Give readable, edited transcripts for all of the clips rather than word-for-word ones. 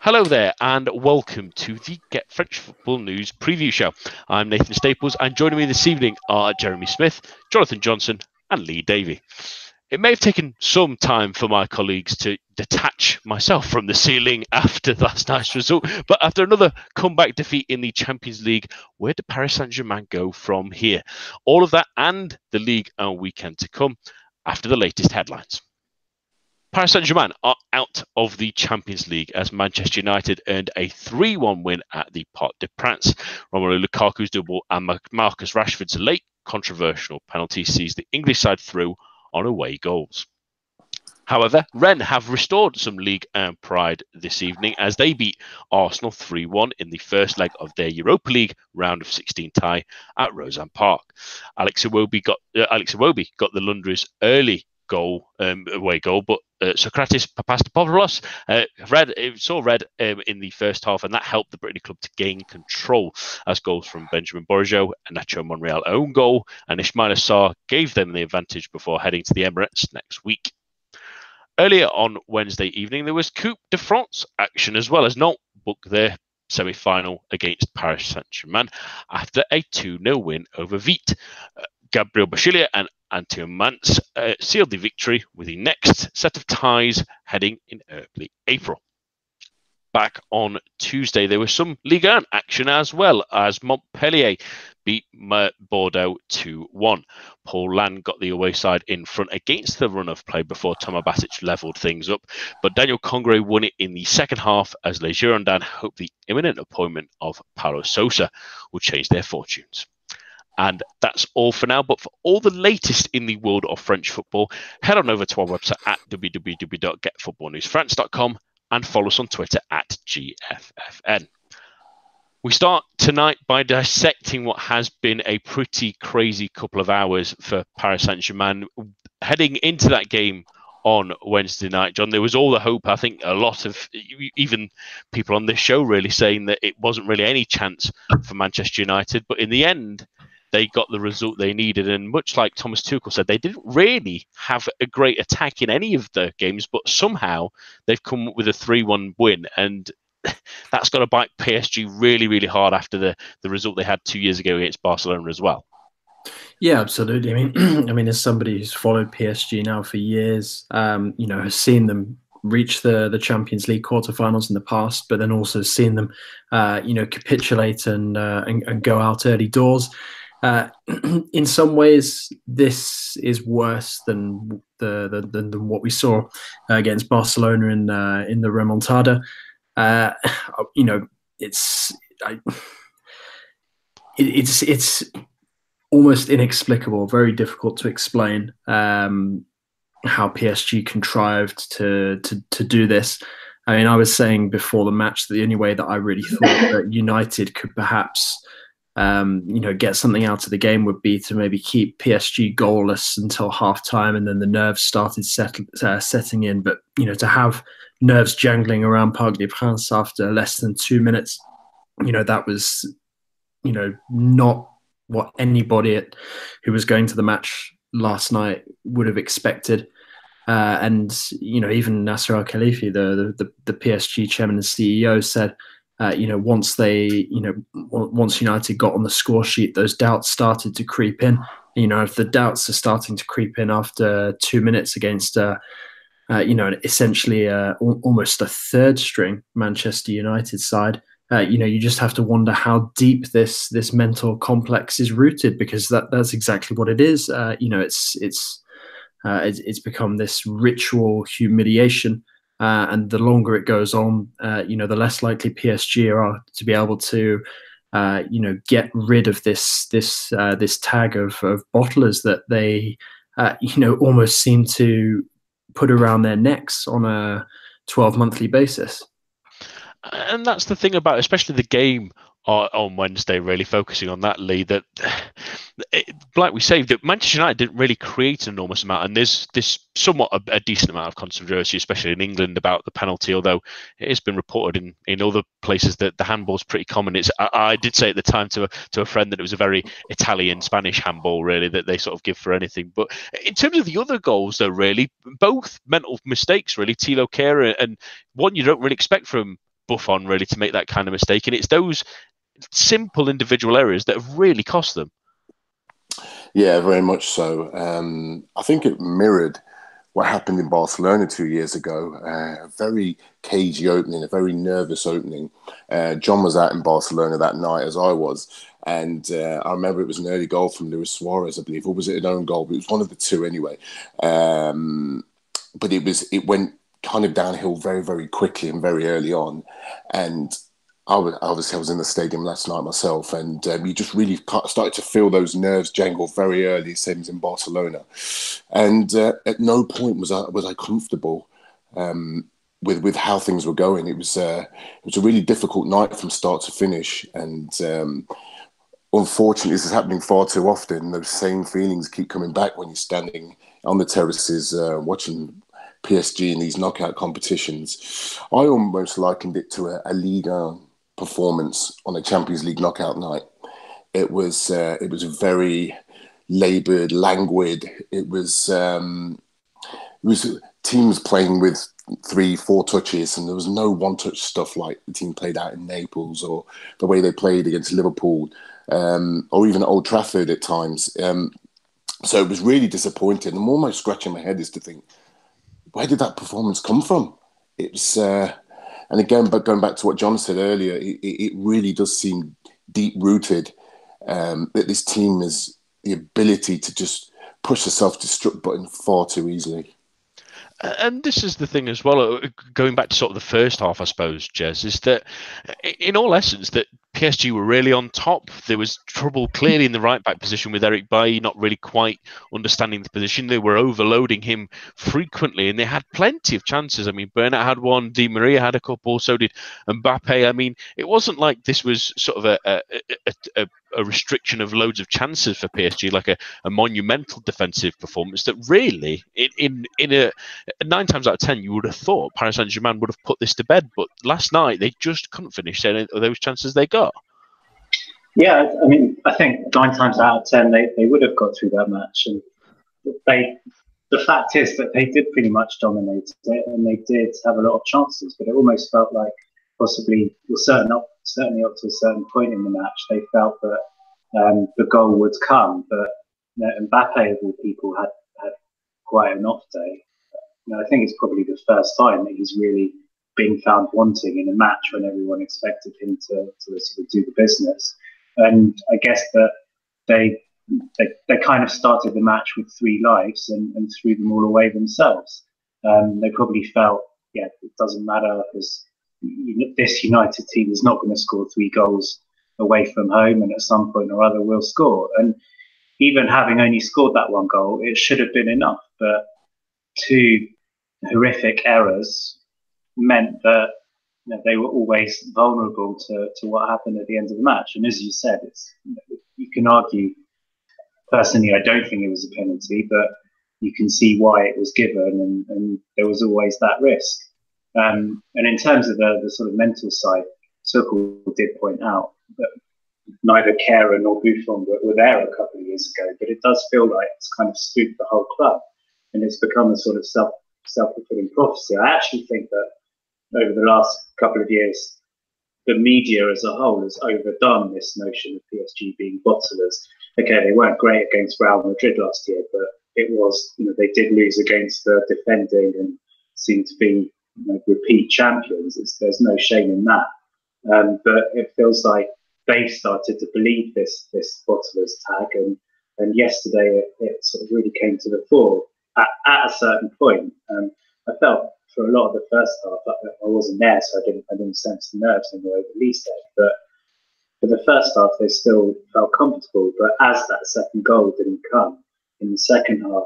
Hello there, and welcome to the Get French Football News preview show. I'm Nathan Staples, and joining me this evening are Jeremy Smith, Jonathan Johnson, and Lee Davey. It may have taken some time for my colleagues to detach myself from the ceiling after last night's result, but after another comeback defeat in the Champions League, where do Paris Saint-Germain go from here? All of that and the Ligue and weekend to come after the latest headlines. Paris Saint-Germain are out of the Champions League as Manchester United earned a 3-1 win at the Parc des Princes. Romelu Lukaku's double and Marcus Rashford's late controversial penalty sees the English side through on away goals. However, Rennes have restored some league pride this evening as they beat Arsenal 3-1 in the first leg of their Europa League round of 16 tie at Roseanne Park. Alex Iwobi got the Lundres early away goal, but Socrates Papastopoulos saw red in the first half, and that helped the Brittany club to gain control as goals from Benjamin Bourigeaud, a Nacho Monreal own goal, and Ismaila Sarr gave them the advantage before heading to the Emirates next week. Earlier on Wednesday evening, there was Coupe de France action as well as Nantes booked their semi-final against Paris Saint-Germain after a 2-0 win over Vite. Gabriel Bachelier and Antoine Mance sealed the victory with the next set of ties heading in early April. Back on Tuesday, there was some Ligue 1 action as well as Montpellier beat Bordeaux 2-1. Paul Land got the away side in front against the run of play before Thomas Batic levelled things up, but Daniel Congre won it in the second half as Les Girondins hoped the imminent appointment of Paulo Sousa would change their fortunes. And that's all for now. But for all the latest in the world of French football, head on over to our website at www.getfootballnewsfrance.com and follow us on Twitter at GFFN. We start tonight by dissecting what has been a pretty crazy couple of hours for Paris Saint-Germain. Heading into that game on Wednesday night, John, there was all the hope, I think a lot of even people on this show really saying that it wasn't really any chance for Manchester United. But in the end, they got the result they needed. And much like Thomas Tuchel said, they didn't really have a great attack in any of the games, but somehow they've come up with a 3-1 win. And that's got to bite PSG really, really hard after the result they had 2 years ago against Barcelona as well. Yeah, absolutely. I mean, as somebody who's followed PSG now for years, has seen them reach the Champions League quarterfinals in the past, but then also seen them, capitulate and go out early doors. In some ways, this is worse than what we saw against Barcelona in the remontada. It's almost inexplicable, very difficult to explain how PSG contrived to do this. I mean, I was saying before the match that the only way that I really thought that United could perhaps get something out of the game would be to maybe keep PSG goalless until half-time, and then the nerves started setting in. But, to have nerves jangling around Parc des Princes after less than 2 minutes, that was, not what anybody who was going to the match last night would have expected. And, even Nasser Al-Khelaifi, the PSG chairman and CEO, said, once United got on the score sheet, those doubts started to creep in. If the doubts are starting to creep in after 2 minutes against, essentially almost a third string Manchester United side, you just have to wonder how deep this mental complex is rooted, because that's exactly what it is. It's become this ritual humiliation. And the longer it goes on, the less likely PSG are to be able to, get rid of this tag of bottlers that they, almost seem to put around their necks on a 12-monthly basis. And that's the thing about, especially the game on Wednesday, really focusing on that, Lee, that like we say, that Manchester United didn't really create an enormous amount, and there's somewhat a decent amount of controversy, especially in England, about the penalty, although it has been reported in other places that the handball's pretty common. I did say at the time to a friend that it was a very Italian, Spanish handball, really, that they sort of give for anything. But in terms of the other goals, though, really, both mental mistakes, really, Thilo Kehrer, and one you don't really expect from Buffon really to make that kind of mistake. And it's those simple individual errors that have really cost them. Yeah, very much so. I think it mirrored what happened in Barcelona 2 years ago. A very cagey opening, a very nervous opening. John was out in Barcelona that night, as I was. And I remember it was an early goal from Luis Suarez, I believe. Or was it an own goal? But it was one of the two anyway. But it went kind of downhill very, very quickly and very early on. And I was in the stadium last night myself, and you just really started to feel those nerves jangle very early, same as in Barcelona. And at no point was I comfortable with how things were going. It was a really difficult night from start to finish, and unfortunately, this is happening far too often. Those same feelings keep coming back when you're standing on the terraces watching PSG in these knockout competitions. I almost likened it to a Ligue performance on a Champions League knockout night. It was very laboured, languid. It was teams playing with 3-4 touches, and there was no one-touch stuff like the team played out in Naples or the way they played against Liverpool or even at Old Trafford at times. So it was really disappointing. I'm almost scratching my head as to think, where did that performance come from? It's and again, but going back to what John said earlier, it really does seem deep-rooted that this team has the ability to just push the self-destruct button far too easily. And this is the thing as well, going back to sort of the first half, I suppose, Jez, is that in all essence that PSG were really on top. There was trouble clearly in the right-back position with Eric Bailly not really quite understanding the position. They were overloading him frequently, and they had plenty of chances. I mean, Bernat had one, Di Maria had a couple, so did Mbappe. I mean, it wasn't like this was sort of a restriction of loads of chances for PSG, like a monumental defensive performance that really, in a 9 times out of 10, you would have thought Paris Saint-Germain would have put this to bed. But last night, they just couldn't finish any of those chances they got. Yeah, I mean, I think 9 times out of 10, they would have got through that match. And the fact is that they did pretty much dominate it, and they did have a lot of chances, but it almost felt like possibly, certainly up to a certain point in the match, they felt that the goal would come. But Mbappe, of all people, had quite an off day. I think it's probably the first time that he's really been found wanting in a match when everyone expected him to sort of do the business. And I guess that they kind of started the match with 3 lives and threw them all away themselves. They probably felt, it doesn't matter because this United team is not going to score 3 goals away from home, and at some point or other will score. And even having only scored that 1 goal, it should have been enough. But 2 horrific errors meant that they were always vulnerable to what happened at the end of the match. And as you said, you can argue, personally, I don't think it was a penalty, but you can see why it was given, and there was always that risk. And in terms of the sort of mental side, Tuchel did point out that neither Kehrer nor Buffon were there a couple of years ago, but it does feel like it's kind of spooked the whole club, and it's become a sort of self-fulfilling prophecy. I actually think that over the last couple of years, the media as a whole has overdone this notion of PSG being bottlers. Okay, they weren't great against Real Madrid last year, but it was, they did lose against the defending and seem to be repeat champions. There's no shame in that. But it feels like they've started to believe this bottlers tag, and yesterday it sort of really came to the fore at a certain point. I felt for a lot of the first half, I wasn't there, so I didn't sense the nerves in the way that Lee said. But for the first half, they still felt comfortable. But as that second goal didn't come in the second half,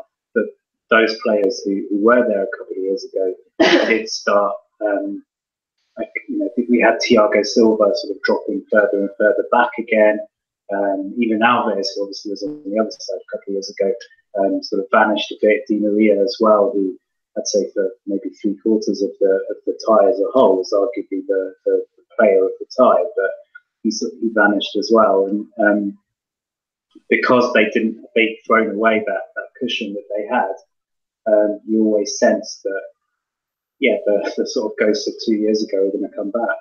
those players who were there a couple of years ago did start. We had Thiago Silva sort of dropping further and further back again. Even Alves, who obviously was on the other side a couple of years ago, sort of vanished a bit. Di Maria as well, who I'd say for maybe 3/4 of the tie as a whole was arguably the player of the tie, but he vanished as well. And because they'd thrown away that cushion that they had, you always sense that, the sort of ghosts of 2 years ago are going to come back.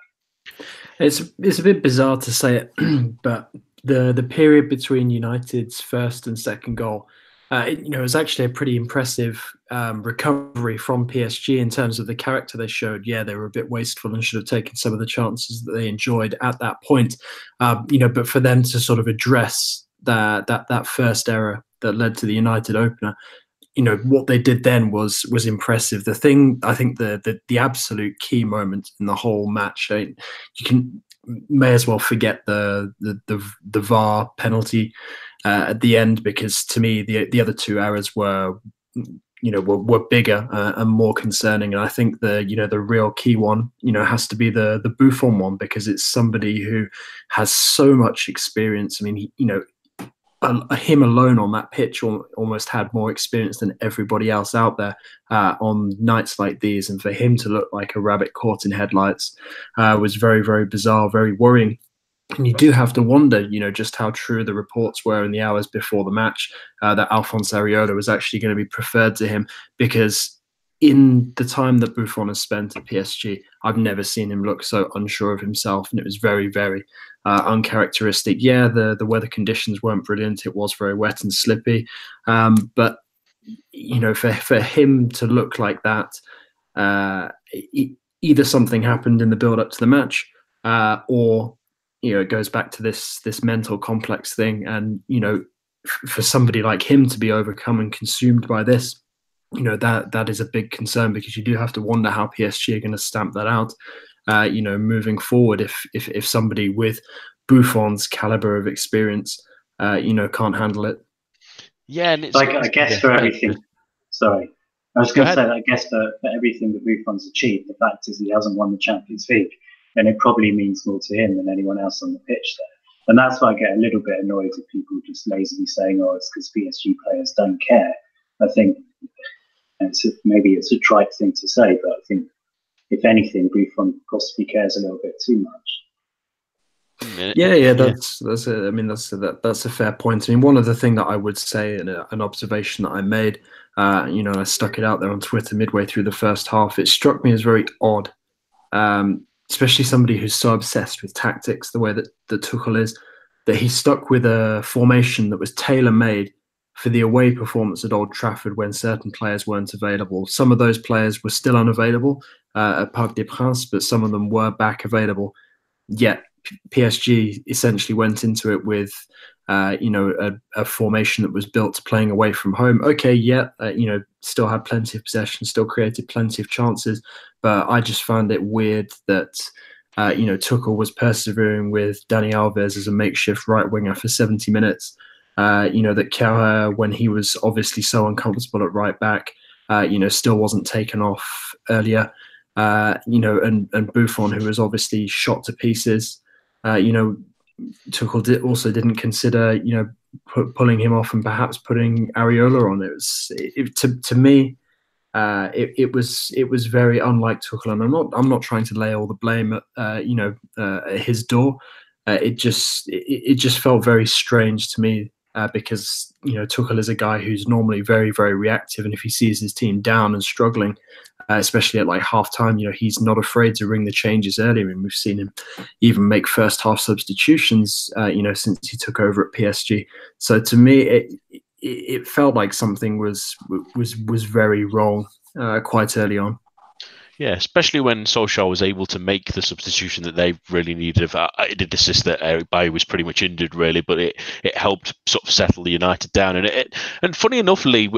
It's a bit bizarre to say it, but the period between United's first and second goal, it was actually a pretty impressive recovery from PSG in terms of the character they showed. Yeah, they were a bit wasteful and should have taken some of the chances that they enjoyed at that point. But for them to sort of address that first error that led to the United opener, what they did then was impressive. The thing, I think, the absolute key moment in the whole match, may as well forget the VAR penalty at the end, because to me the other two errors were bigger and more concerning. And I think the real key one has to be the Buffon one, because it's somebody who has so much experience. I mean, him alone on that pitch almost had more experience than everybody else out there on nights like these. And for him to look like a rabbit caught in headlights was very, very bizarre, very worrying. And you do have to wonder, just how true the reports were in the hours before the match that Alphonse Areola was actually going to be preferred to him, because in the time that Buffon has spent at PSG, I've never seen him look so unsure of himself, and it was very, very uncharacteristic. Yeah, the weather conditions weren't brilliant. It was very wet and slippy, but for him to look like that, either something happened in the build-up to the match, or it goes back to this mental complex thing. And for somebody like him to be overcome and consumed by this, that is a big concern, because you do have to wonder how PSG are going to stamp that out, moving forward, if somebody with Buffon's caliber of experience, can't handle it. Yeah, and it's I guess for everything. Sorry, I was going to say that I guess for everything that Buffon's achieved, the fact is he hasn't won the Champions League, and it probably means more to him than anyone else on the pitch there. And that's why I get a little bit annoyed with people just lazily saying, "Oh, it's because PSG players don't care." I think. And maybe it's a trite thing to say, but I think, if anything, Buffon possibly cares a little bit too much. Yeah, that's a fair point. I mean, one other thing that I would say, and an observation that I made, I stuck it out there on Twitter midway through the first half. It struck me as very odd, especially somebody who's so obsessed with tactics, the way that Tuchel is, that he stuck with a formation that was tailor-made for the away performance at Old Trafford when certain players weren't available. Some of those players were still unavailable at Parc des Princes, but some of them were back available. Yet PSG essentially went into it with, a formation that was built to playing away from home. Okay, still had plenty of possession, still created plenty of chances, but I just found it weird that Tuchel was persevering with Dani Alves as a makeshift right winger for 70 minutes. That Kjaer, when he was obviously so uncomfortable at right back, still wasn't taken off earlier. And Buffon, who was obviously shot to pieces. Tuchel didn't consider, pulling him off and perhaps putting Areola on. To me, it was very unlike Tuchel, and I'm not trying to lay all the blame at his door. It just felt very strange to me. Because Tuchel is a guy who's normally very, very reactive, and if he sees his team down and struggling, especially at like half time, he's not afraid to ring the changes earlier, and we've seen him even make first half substitutions, since he took over at PSG. So to me, it felt like something was very wrong quite early on. Yeah, especially when Solskjaer was able to make the substitution that they really needed. It did assist that Eric Bailly was pretty much injured, really, but it helped sort of settle the United down. And funny enough, Lee,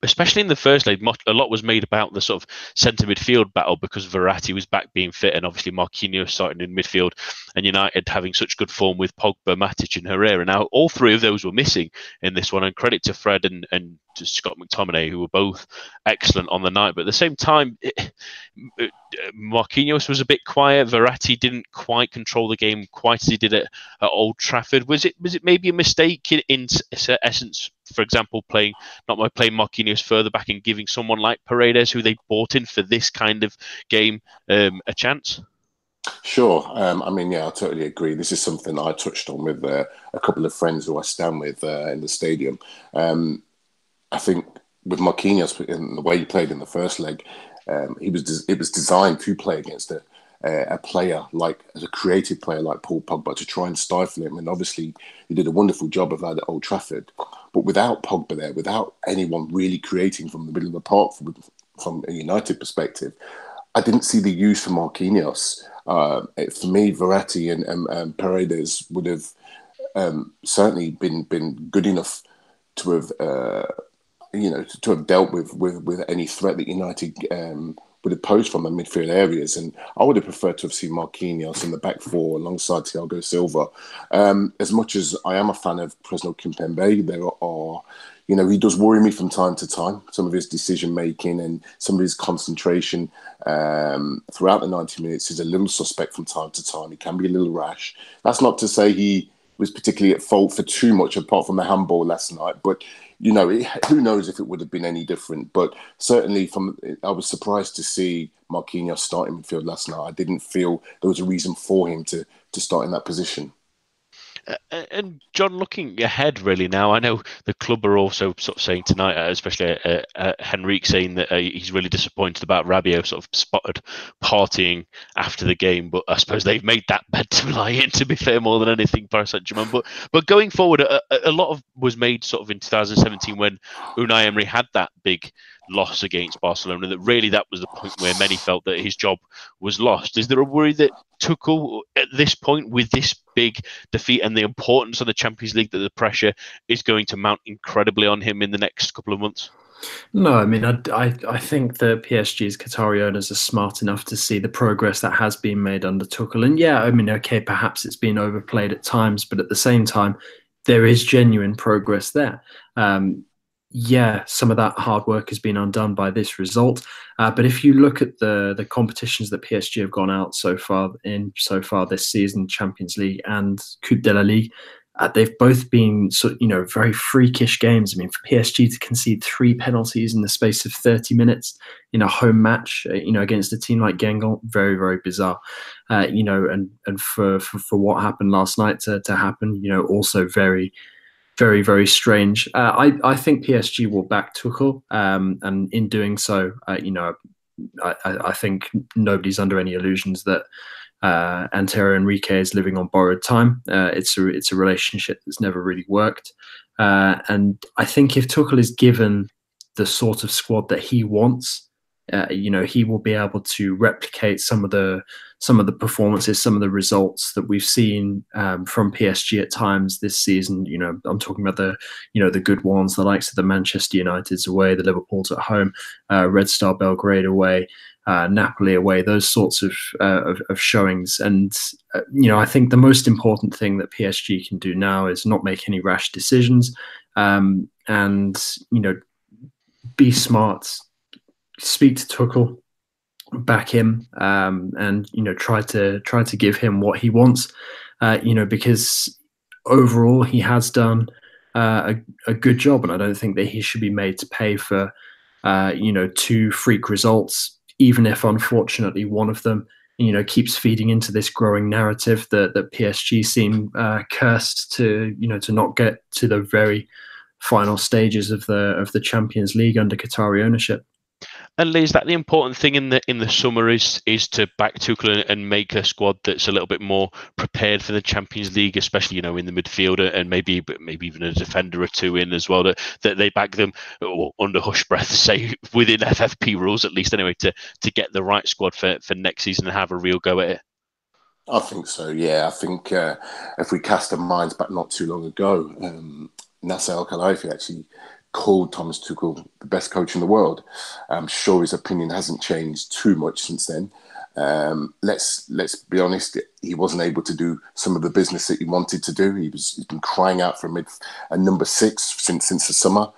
especially in the first leg, a lot was made about the sort of centre midfield battle, because Verratti was back being fit, and obviously Marquinhos starting in midfield, and United having such good form with Pogba, Matic, and Herrera. Now, all three of those were missing in this one, and credit to Fred and to Scott McTominay, who were both excellent on the night. But at the same time, Marquinhos was a bit quiet. Verratti didn't quite control the game quite as he did at Old Trafford. Was it maybe a mistake in essence, for example, playing Marquinhos further back and giving someone like Paredes, who they bought in for this kind of game, a chance? Sure. I totally agree. This is something I touched on with a couple of friends who I stand with in the stadium. I think with Marquinhos, in the way he played in the first leg, it was designed to play against a player like, as a creative player like Paul Pogba, to try and stifle him. And obviously, he did a wonderful job of that at Old Trafford. But without Pogba there, without anyone really creating from the middle of the park from a United perspective, I didn't see the use for Marquinhos. For me, Verratti and Paredes would have certainly been good enough to have to have dealt with any threat that United would have posed from the midfield areas. And I would have preferred to have seen Marquinhos in the back four alongside Thiago Silva. As much as I am a fan of Presnel Kimpembe, there are, he does worry me from time to time. Some of his decision making and some of his concentration throughout the 90 minutes is a little suspect from time to time. He can be a little rash. That's not to say he was particularly at fault for too much, apart from the handball last night. But who knows if it would have been any different. But certainly, I was surprised to see Marquinhos start in midfield last night. I didn't feel there was a reason for him to start in that position. And John, looking ahead really now, I know the club are also sort of saying tonight, especially Henrique saying that he's really disappointed about Rabiot sort of spotted partying after the game, but I suppose they've made that bed to lie in, to be fair, more than anything, Paris Saint-Germain. But going forward, a lot of was made sort of in 2017 when Unai Emery had that big loss against Barcelona, that really that was the point where many felt that his job was lost. Is there a worry that Tuchel at this point, with this big defeat and the importance of the Champions League, that the pressure is going to mount incredibly on him in the next couple of months? No, I mean, I think the PSG's Qatari owners are smart enough to see the progress that has been made under Tuchel. And yeah, I mean, okay, perhaps it's been overplayed at times, but at the same time, there is genuine progress there. Yeah, some of that hard work has been undone by this result. But if you look at the competitions that PSG have gone out so far this season, Champions League and Coupe de la Ligue, they've both been very freakish games. I mean, for PSG to concede 3 penalties in the space of 30 minutes in a home match, against a team like Guingamp, very, very bizarre. And for what happened last night to happen, also very, very, very strange. I think PSG will back Tuchel, and in doing so, I think nobody's under any illusions that Antero Henrique is living on borrowed time. It's a relationship that's never really worked, and I think if Tuchel is given the sort of squad that he wants, he will be able to replicate some of the performances, some of the results that we've seen from PSG at times this season. I'm talking about the good ones, the likes of the Manchester Uniteds away, the Liverpools at home, Red Star Belgrade away, Napoli away, those sorts of showings. And I think the most important thing that PSG can do now is not make any rash decisions, and be smart. Speak to Tuchel, back him, and try to give him what he wants. Because overall he has done a good job, and I don't think that he should be made to pay for 2 freak results, even if unfortunately one of them keeps feeding into this growing narrative that PSG seem cursed to not get to the very final stages of the Champions League under Qatari ownership. And Lee, is that the important thing in the summer is to back Tuchel and make a squad that's a little bit more prepared for the Champions League, especially in the midfield, and maybe even a defender or 2 in as well, that they back them, or under hush breath, say within FFP rules at least anyway, to get the right squad for next season and have a real go at it? I think so, yeah. I think if we cast our minds back not too long ago, Nasser Al-Khelaifi actually called Thomas Tuchel the best coach in the world. I'm sure his opinion hasn't changed too much since then. Let's be honest, he wasn't able to do some of the business that he wanted to do. He's been crying out for a number 6 since the summer.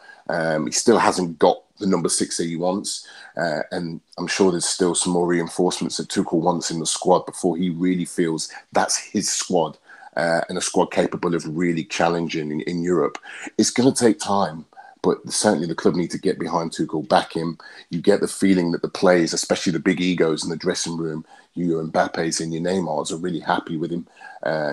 He still hasn't got the number 6 that he wants, and I'm sure there's still some more reinforcements that Tuchel wants in the squad before he really feels that's his squad, and a squad capable of really challenging in Europe. It's going to take time. But certainly the club need to get behind Tuchel, back him. You get the feeling that the players, especially the big egos in the dressing room, your Mbappe's and your Neymar's, are really happy with him.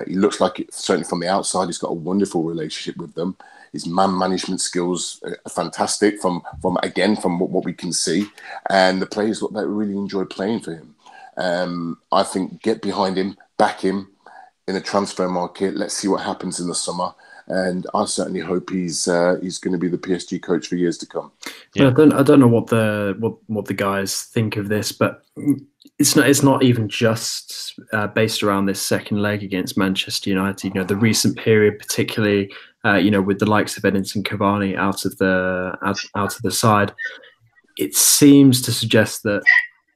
He looks like, certainly from the outside, he's got a wonderful relationship with them. His man management skills are fantastic from what we can see. And the players look like really enjoy playing for him. I think get behind him, back him in a transfer market. Let's see what happens in the summer. And I certainly hope he's going to be the PSG coach for years to come. Yeah. I don't know what the guys think of this, but it's not even just based around this second leg against Manchester United. You know, the recent period, particularly with the likes of Edinson Cavani out of the side, it seems to suggest that.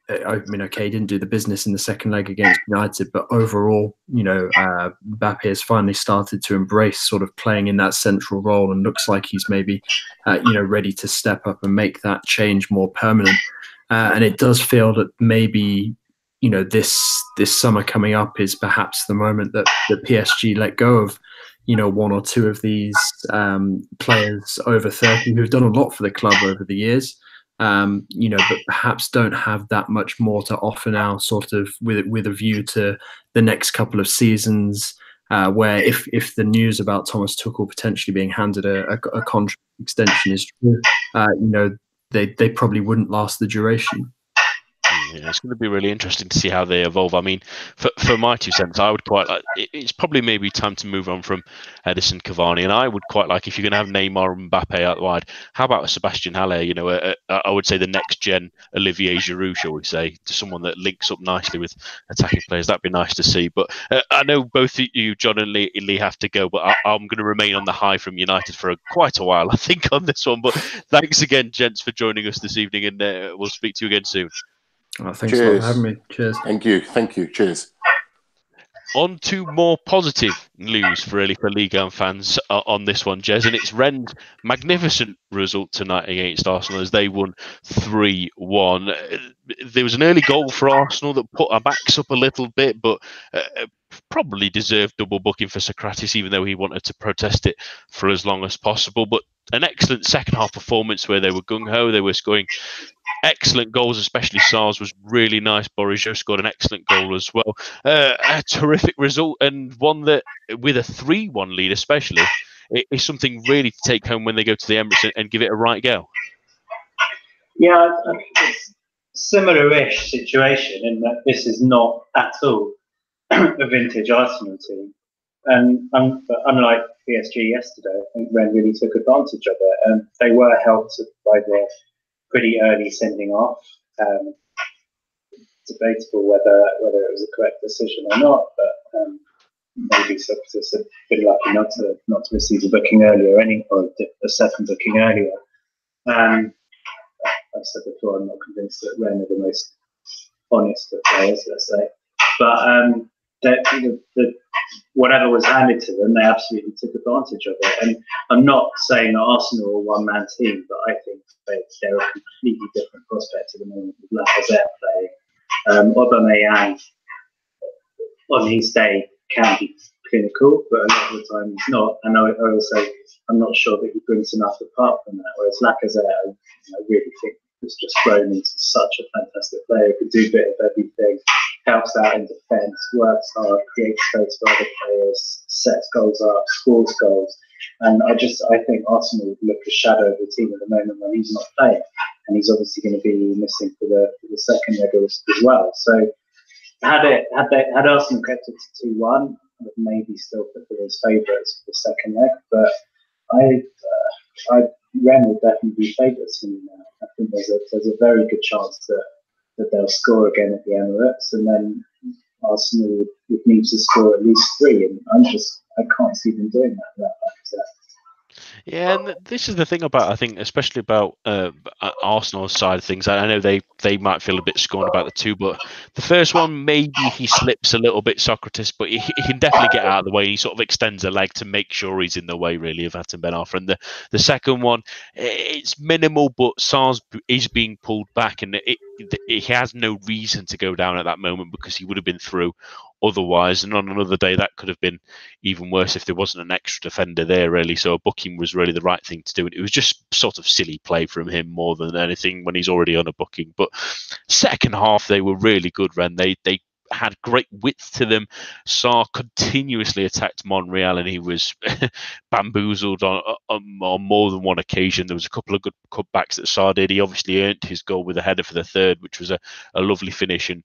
I mean, okay, he didn't do the business in the second leg against United, but overall, Mbappe has finally started to embrace sort of playing in that central role, and looks like he's maybe, ready to step up and make that change more permanent. And it does feel that maybe, this summer coming up is perhaps the moment that the PSG let go of, one or two of these players over 30 who've done a lot for the club over the years. But perhaps don't have that much more to offer now, sort of with a view to the next couple of seasons, where if the news about Thomas Tuchel potentially being handed a contract extension is true, they probably wouldn't last the duration. Yeah, it's going to be really interesting to see how they evolve. I mean, for my 2 cents, I would quite like. It's probably maybe time to move on from Edinson Cavani, and I would quite like, if you're going to have Neymar and Mbappe out wide, how about Sebastian Haller? I would say the next gen Olivier Giroud, shall we say, to someone that links up nicely with attacking players. That'd be nice to see. But I know both you, John and Lee, have to go, but I'm going to remain on the high from United for quite a while, I think, on this one. But thanks again, gents, for joining us this evening, and we'll speak to you again soon. Thanks a lot for having me. Cheers. Thank you. Cheers. On to more positive news for Ligue 1 fans on this one, Jez, and it's Rennes' magnificent result tonight against Arsenal as they won 3-1. There was an early goal for Arsenal that put our backs up a little bit, but probably deserved double booking for Socrates, even though he wanted to protest it for as long as possible. But an excellent second half performance where they were gung-ho, they were scoring excellent goals, especially Sars was really nice. Borisio scored an excellent goal as well. A terrific result, and one that, with a 3-1 lead especially, is something really to take home when they go to the Emirates and give it a right go. Yeah, it's a similar-ish situation in that this is not at all a vintage Arsenal team. And unlike PSG yesterday, I think Rennes really took advantage of it. And they were helped by their pretty early sending off. Debatable whether it was a correct decision or not, but maybe Socrates a bit lucky not to receive a booking earlier, or a second booking earlier. I said before, I'm not convinced that Rennes are the most honest of players, let's say, but whatever was handed to them, they absolutely took advantage of it. And I'm not saying that Arsenal are a one-man team, but I think they're a completely different prospect at the moment with Lacazette playing. Aubameyang, on his day, can be clinical, but a lot of the time he's not. And I'm not sure that he brings enough apart from that. Whereas Lacazette, I really think was just grown into such a fantastic player. Could do a bit of everything. Helps out in defence, works hard, creates space for other players, sets goals up, scores goals. And I think Arsenal look a shadow of the team at the moment when he's not playing. And he's obviously going to be missing for the second leg as well. So had Arsenal kept it to 2-1, I would maybe still put them as favourites for the second leg. But Rennes will definitely be favourites for me now. I think there's a very good chance that they'll score again at the Emirates, and then Arsenal would need to score at least 3, and I can't see them doing that. Yeah, and this is the thing about, I think, especially about Arsenal's side of things. I know they might feel a bit scorned about the 2, but the first one, maybe he slips a little bit, Socrates, but he can definitely get out of the way. He sort of extends a leg to make sure he's in the way, really, of Hatem Ben Arfa. And the second one, it's minimal, but Sars is being pulled back, and he has no reason to go down at that moment because he would have been through otherwise. And on another day, that could have been even worse if there wasn't an extra defender there, really. So a booking was really the right thing to do. And it was just sort of silly play from him more than anything when he's already on a booking. But second half, they were really good, Ren. They had great width to them. Sarr continuously attacked Monreal, and he was bamboozled on more than one occasion. There was a couple of good cutbacks that Sarr did. He obviously earned his goal with a header for the third, which was a lovely finish. And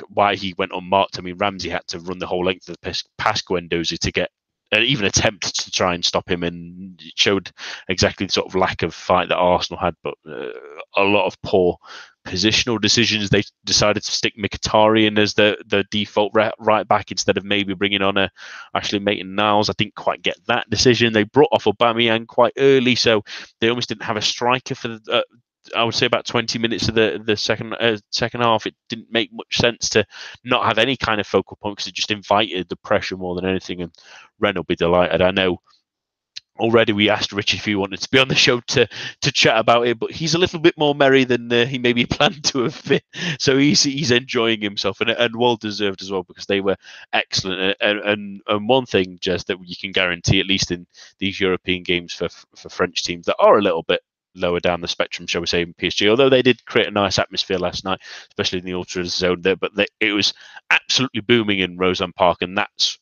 why he went unmarked, I mean, Ramsey had to run the whole length of the past Guendouzi to get even attempt to try and stop him, and it showed exactly the sort of lack of fight that Arsenal had, but a lot of poor positional decisions. They decided to stick Mkhitaryan as the default right back instead of maybe bringing on Ashley Maitland-Niles. I didn't quite get that decision. They brought off Aubameyang quite early, so they almost didn't have a striker for I would say about 20 minutes of the second half. It didn't make much sense to not have any kind of focal point because it just invited the pressure more than anything. And Rennes will be delighted. I know already we asked Richie if he wanted to be on the show to chat about it, but he's a little bit more merry than he maybe planned to have been. So he's enjoying himself, and well deserved as well, because they were excellent. And one thing, Jez, that you can guarantee, at least in these European games for French teams that are a little bit lower down the spectrum, shall we say, in PSG, although they did create a nice atmosphere last night, especially in the ultra zone there, but it was absolutely booming in Roseland Park, and that's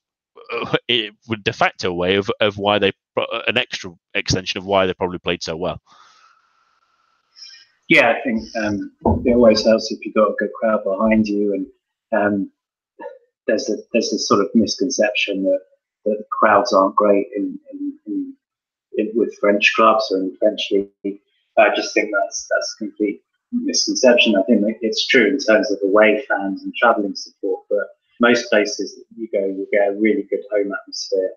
it would de facto way of why they an extra extension of why they probably played so well. Yeah, I think it always helps if you've got a good crowd behind you, and there's a sort of misconception that crowds aren't great with French clubs or in the French league. I just think that's a complete misconception. I think it's true in terms of away fans and travelling support, but most places that you go, you get a really good home atmosphere.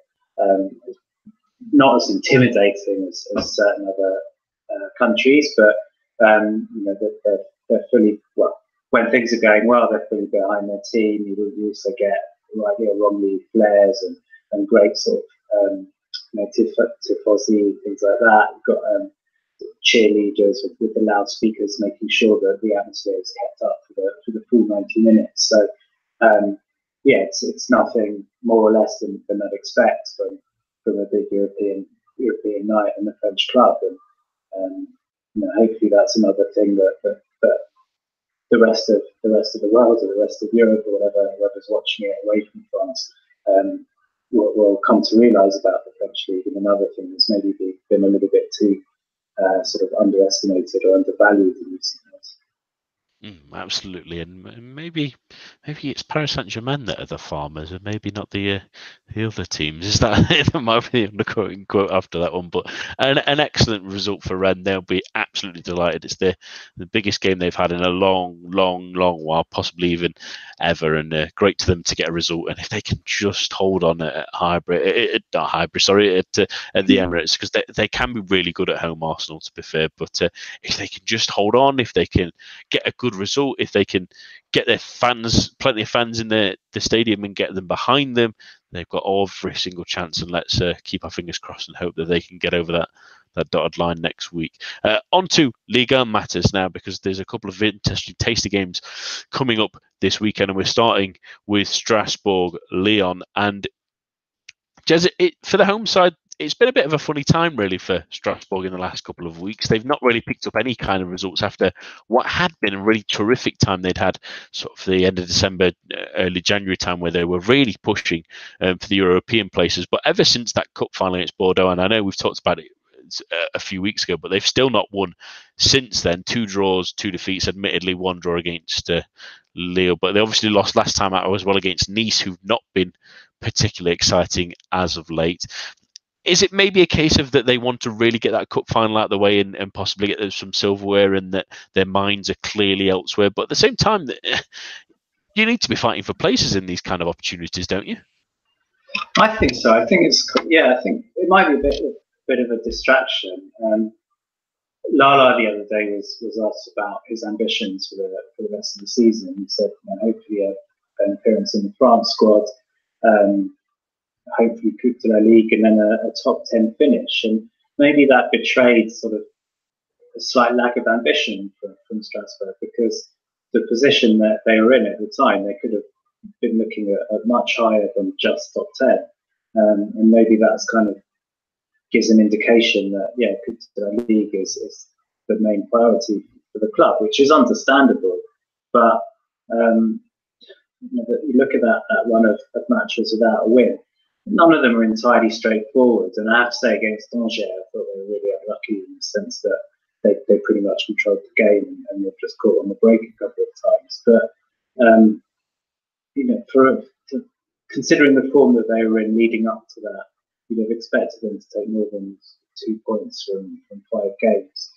Not as intimidating as certain other countries, but they're fully, well, when things are going well, they're fully behind their team. You also get wrongly flares and great sort of tifosi, things like that. You've got cheerleaders with the loudspeakers making sure that the atmosphere is kept up for the full 90 minutes. So it's nothing more or less than I'd expect from a big European night in the French club. And hopefully that's another thing that the rest of the world or the rest of Europe or whoever's watching it away from France will come to realise about the French league. And another thing that's maybe been a little bit too sort of underestimated or undervalued in recent years. Absolutely, and maybe it's Paris Saint-Germain that are the farmers, and maybe not the other teams. Is that might be the quote after that one? But an excellent result for Rennes. They'll be absolutely delighted. It's the biggest game they've had in a long while, possibly even ever, and great to them to get a result. And if they can just hold on at the Emirates, because they can be really good at home, Arsenal, to be fair. But if they can just hold on, if they can get a good result, if they can get their fans, plenty of fans in the stadium and get them behind them, they've got every single chance. And let's keep our fingers crossed and hope that they can get over that dotted line next week. On to Ligue 1 matters now, because there's a couple of interesting tasty games coming up this weekend, and we're starting with Strasbourg, Lyon. And Jez, for the home side, it's been a bit of a funny time, really, for Strasbourg in the last couple of weeks. They've not really picked up any kind of results after what had been a really terrific time they'd had sort of the end of December, early January time, where they were really pushing for the European places. But ever since that cup final against Bordeaux, and I know we've talked about it a few weeks ago, but they've still not won since then. 2 draws, 2 defeats, admittedly 1 draw against Lille, but they obviously lost last time out as well against Nice, who've not been particularly exciting as of late. Is it maybe a case of that they want to really get that cup final out of the way and possibly get some silverware, and that their minds are clearly elsewhere? But at the same time, you need to be fighting for places in these kind of opportunities, don't you? I think so. I think I think it might be a bit of a distraction. Lala the other day was asked about his ambitions for the rest of the season. He said, hopefully an appearance in the France squad, hopefully Coupe de la Ligue, and then a top 10 finish. And maybe that betrayed sort of a slight lack of ambition from Strasbourg, because the position that they were in at the time, they could have been looking at much higher than just top 10. And maybe that's kind of gives an indication that, Coupe de la Ligue is the main priority for the club, which is understandable. But you look at that run of matches without a win. None of them are entirely straightforward, and I have to say against Angers, I thought they were really unlucky in the sense that they pretty much controlled the game and they've just caught on the break a couple of times. But considering the form that they were in leading up to that, you'd have expected them to take more than 2 points from 5 games.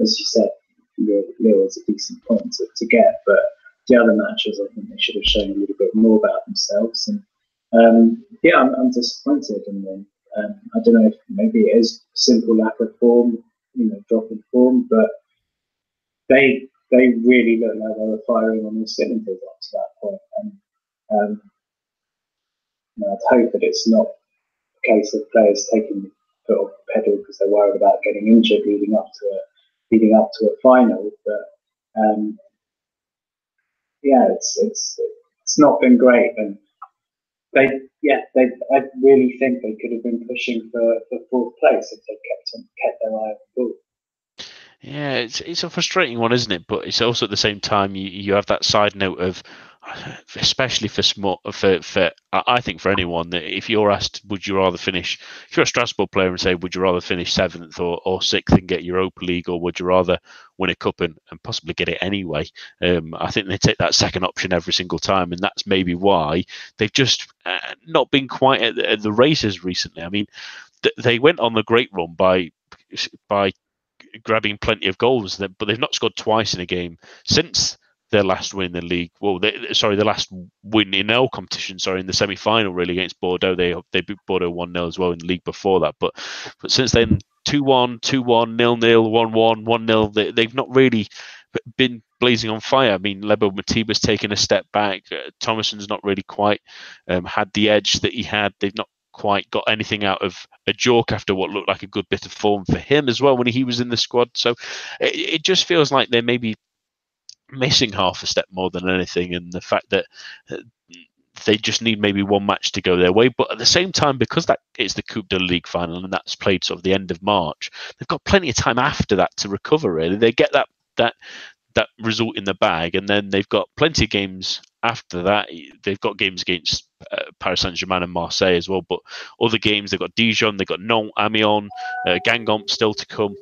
As you said, Lille was a decent point to get, but the other matches, I think they should have shown a little bit more about themselves. And I'm disappointed in them. I don't know if maybe it is simple lack of form, drop in form, but they really look like they were firing on all cylinders up to that point. And I'd hope that it's not a case of players taking the foot off the pedal because they're worried about getting injured leading up to a final. But it's not been great, and I really think they could have been pushing for 4th place if they kept their eye on the ball. Yeah, it's a frustrating one, isn't it? But it's also at the same time you have that side note of, especially I think for anyone, that if you're asked, would you rather finish, if you're a Strasbourg player and say, would you rather finish 7th or 6th and get Europa League, or would you rather win a cup and possibly get it anyway? I think they take that second option every single time, and that's maybe why they've just not been quite at the races recently. I mean, they went on the great run by grabbing plenty of goals, but they've not scored twice in a game since their last win in the league. Well, the last win in all competition. In the semi-final, really, against Bordeaux. They beat Bordeaux 1-0 as well in the league before that. But since then, 2-1, 2-1, 0-0, 1-1, 1-0. They've not really been blazing on fire. I mean, Lebo Matiba's taken a step back. Thomason's not really quite had the edge that he had. They've not quite got anything out of a joke after what looked like a good bit of form for him as well when he was in the squad. So it just feels like they're maybe missing half a step more than anything, and the fact that they just need maybe one match to go their way. But at the same time, because that it's the Coupe de Ligue final and that's played sort of the end of March, they've got plenty of time after that to recover. Really, they get that result in the bag, and then they've got plenty of games after that. They've got games against Paris Saint-Germain and Marseille as well, but other games, they've got Dijon, they've got Nantes, Amiens, Guingamp still to come.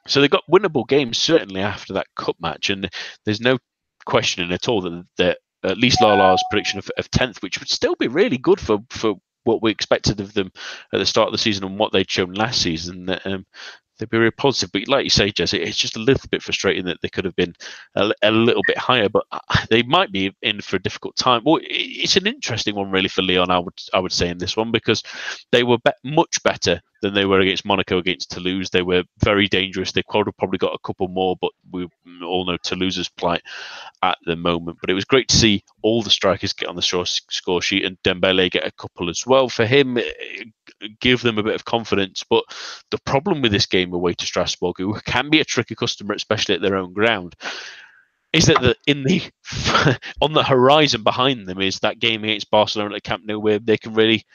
So they've got winnable games certainly after that cup match, and there's no questioning at all that at least Lala's prediction of 10th, which would still be really good for what we expected of them at the start of the season and what they'd shown last season. They'd be very positive, but like you say, Jess, it's just a little bit frustrating that they could have been a little bit higher, but they might be in for a difficult time. Well, it's an interesting one, really, for Lyon. I would say in this one, because they were much better than they were against Monaco, against Toulouse. They were very dangerous. They could have probably got a couple more, but we all know Toulouse's plight at the moment. But it was great to see all the strikers get on the score sheet, and Dembele get a couple as well. For him, give them a bit of confidence. But the problem with this game away to Strasbourg, who can be a tricky customer, especially at their own ground, is that on the horizon behind them is that game against Barcelona at Camp Nou, where they can really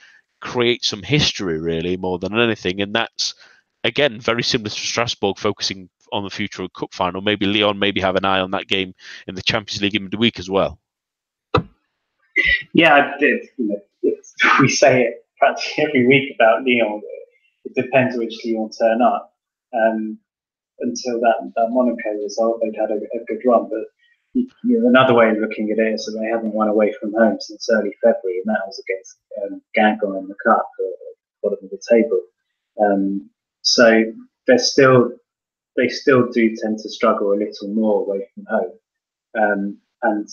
create some history, really, more than anything. And that's, again, very similar to Strasbourg, focusing on the future of Cup final. Maybe Lyon have an eye on that game in the Champions League in midweek as well. Yeah, we say it practically every week about Lyon. It depends which Lyon turn up. Until that Monaco result, they'd had a good run. But another way of looking at it is that they haven't won away from home since early February, and that was against Guingamp in the cup, at the bottom of the table. So they still do tend to struggle a little more away from home. And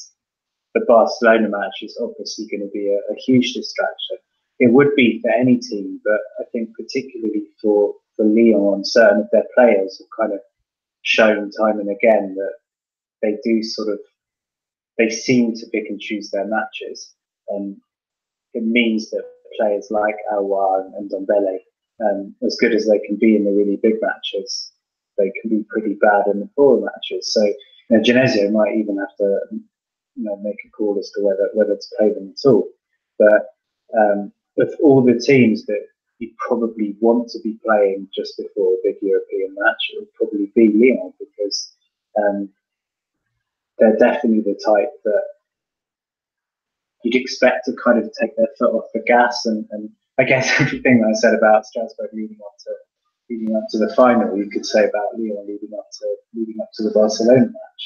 the Barcelona match is obviously going to be a huge distraction. It would be for any team, but I think particularly for Lyon, certain of their players have kind of shown time and again that they seem to pick and choose their matches. And it means that players like Aouar and Dembele, as good as they can be in the really big matches, they can be pretty bad in the poorer matches. So Genesio might even have to make a call as to whether to play them at all. But of all the teams that you probably want to be playing just before a big European match, it would probably be Lyon, because they're definitely the type that you'd expect to kind of take their foot off the gas, and I guess everything that I said about Strasbourg leading up to the final, you could say about Lyon leading up to the Barcelona match.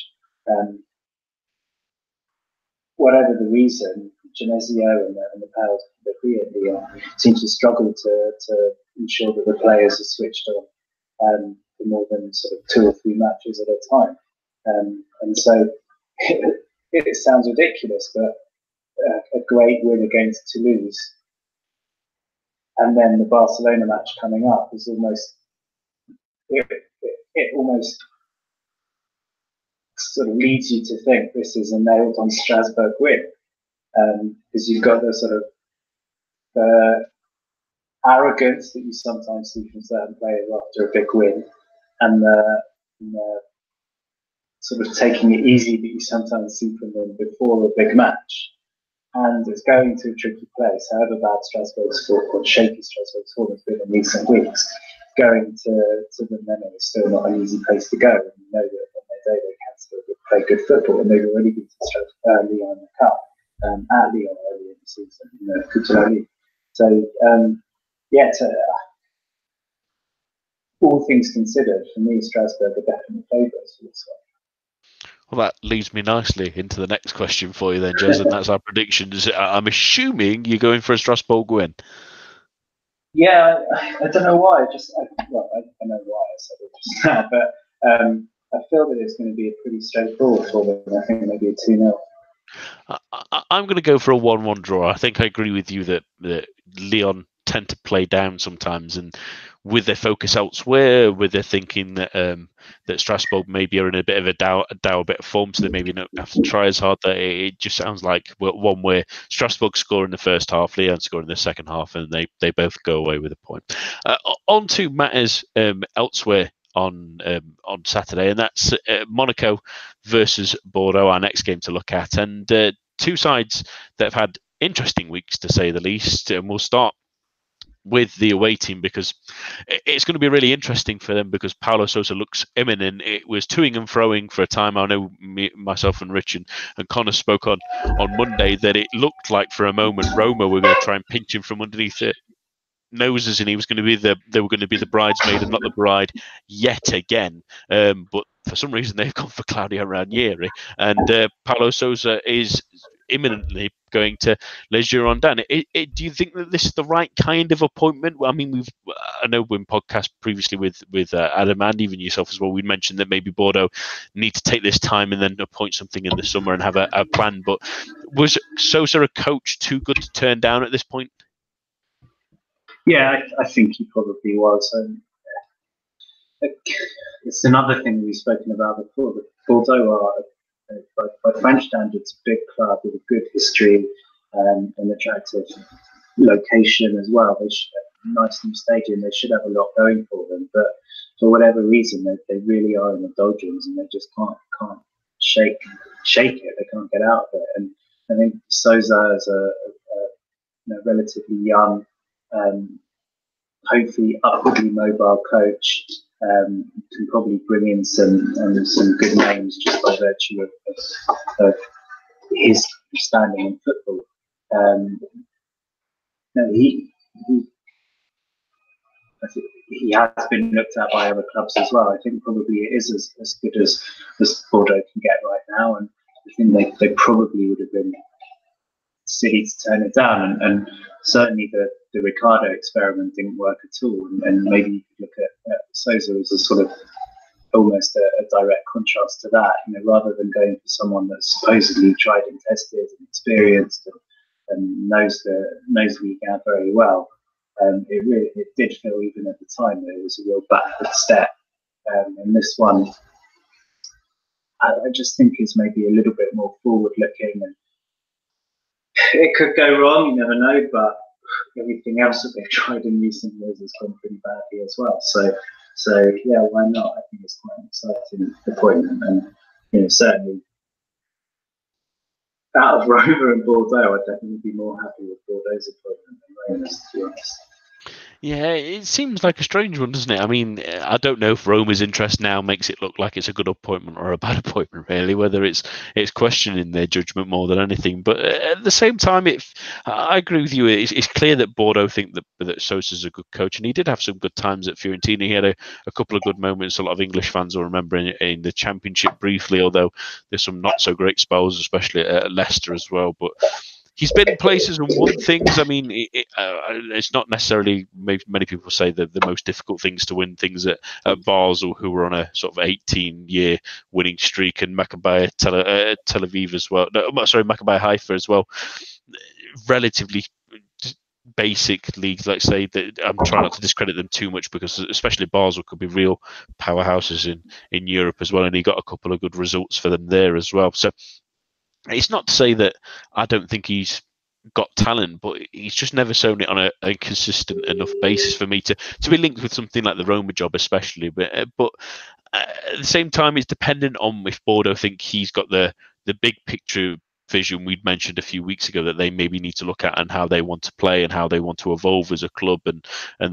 Whatever the reason, Genesio and the powers that be at Lyon seem to struggle to ensure that the players are switched on for more than sort of 2 or 3 matches at a time. And so it sounds ridiculous, but a great win against Toulouse and then the Barcelona match coming up is almost it almost sort of leads you to think this is a nailed on Strasbourg win, because you've got the sort of arrogance that you sometimes see from certain players after a big win, and the sort of taking it easy that you sometimes see from them before a big match. And it's going to a tricky place, however bad Strasbourg's form or shaky Strasbourg's form has been in recent weeks. Going to the Rennes is still not an easy place to go. And you know that on their day they can still play good football, and they've already beaten Lyon in the Cup at Lyon earlier in the season in the Coupe de la Ligue. So all things considered, for me, Strasbourg are definitely favourites for this one. Well, that leads me nicely into the next question for you then, Jez, and that's our predictions. I'm assuming you're going for a Strasbourg win. Yeah, I don't know why. I know why I said it just now, but I feel that it's going to be a pretty straightforward for them. I think maybe a 2-0. I'm going to go for a 1-1 draw. I think I agree with you that Lyon tend to play down sometimes, and with their focus elsewhere, with their thinking that that Strasbourg maybe are in a bit of a dour bit of form, so they maybe don't have to try as hard. That it just sounds like one where Strasbourg score in the first half, Lyon score in the second half, and they both go away with a point. On to matters elsewhere on Saturday, and that's Monaco versus Bordeaux, our next game to look at, and two sides that have had interesting weeks to say the least. And we'll start with the away team because it's going to be really interesting for them because Paulo Sousa looks imminent. It was toing and froing for a time. I know myself and Rich and Connor spoke on Monday that it looked like for a moment Roma were going to try and pinch him from underneath it noses, and he was going to be they were going to be the bridesmaid and not the bride yet again. But for some reason they've gone for Claudio Ranieri, and Paulo Sousa is imminently going to Les Girondins. Do you think that this is the right kind of appointment? I mean, I know in podcast previously with Adam and even yourself as well, we mentioned that maybe Bordeaux need to take this time and then appoint something in the summer and have a plan. But was Sousa a coach too good to turn down at this point? Yeah, I think he probably was. It's another thing we've spoken about before. That Bordeaux are, by French standards, a big club with a good history and an attractive location as well. They should have a nice new stadium. They should have a lot going for them. But for whatever reason, they really are in the doldrums, and they just can't shake it. They can't get out of it. And I think Sousa is a relatively young, hopefully upwardly mobile coach, can probably bring in some good names just by virtue of his standing in football. I think he has been looked at by other clubs as well. I think probably it is as good as Bordeaux can get right now, and I think they probably would have been silly to turn it down. And certainly the Ricardo experiment didn't work at all. And maybe you could look at Sousa as a sort of almost a direct contrast to that. Rather than going for someone that's supposedly tried and tested and experienced and knows the league out very well. It did feel even at the time that it was a real backward step. And this one, I just think is maybe a little bit more forward looking, and it could go wrong, you never know, but everything else that they've tried in recent years has gone pretty badly as well. So yeah, why not? I think it's quite an exciting appointment, and certainly out of Roma and Bordeaux, I'd definitely be more happy with Bordeaux's appointment than Roma's, to be honest. Yeah, it seems like a strange one, doesn't it? I mean, I don't know if Roma's interest now makes it look like it's a good appointment or a bad appointment, really. Whether it's questioning their judgment more than anything. But at the same time, I agree with you. It's clear that Bordeaux think that Sosa's a good coach, and he did have some good times at Fiorentina. He had a couple of good moments. A lot of English fans will remember in the Championship briefly, although there's some not so great spells, especially at Leicester as well. But he's been in places and won things. I mean, it's not necessarily, many people say, the most difficult things to win things at Basel, who were on a sort of 18-year winning streak, and Maccabi Tel Aviv as well. No, sorry, Maccabi Haifa as well. Relatively basic leagues, let's say. That I'm trying not to discredit them too much, because especially Basel could be real powerhouses in Europe as well, and he got a couple of good results for them there as well. So it's not to say that I don't think he's got talent, but he's just never shown it on a consistent enough basis for me to be linked with something like the Roma job, especially. But at the same time, it's dependent on if Bordeaux think he's got the big picture vision we'd mentioned a few weeks ago that they maybe need to look at, and how they want to play and how they want to evolve as a club and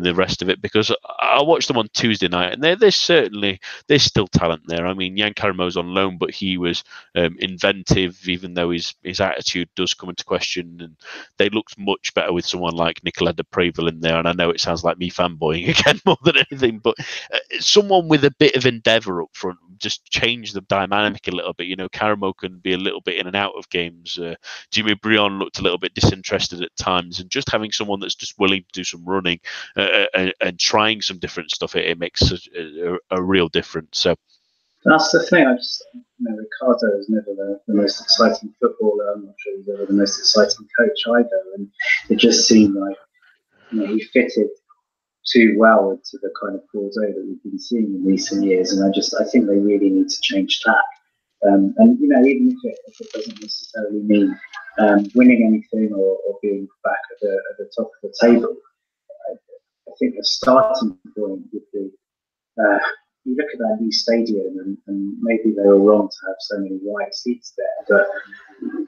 the rest of it. Because I watched them on Tuesday night, and there's still talent there. I mean, Jan Karamo's on loan, but he was inventive, even though his attitude does come into question, and they looked much better with someone like Nicolas de Préville in there. And I know it sounds like me fanboying again more than anything, but someone with a bit of endeavour up front just change the dynamic a little bit. You know, Karamo can be a little bit in and out of games. Jimmy Brion looked a little bit disinterested at times, and just having someone that's just willing to do some running and trying some different stuff, it makes a real difference. So that's the thing. Ricardo is never the most exciting footballer. I'm not sure he's ever the most exciting coach either. And it just seemed like he fitted too well into the kind of Bordeaux that we've been seeing in recent years. And I think they really need to change tack. And even if it doesn't necessarily mean winning anything or being back at the top of the table, I think the starting point would be. You look at that new stadium, and maybe they were wrong to have so many white seats there, but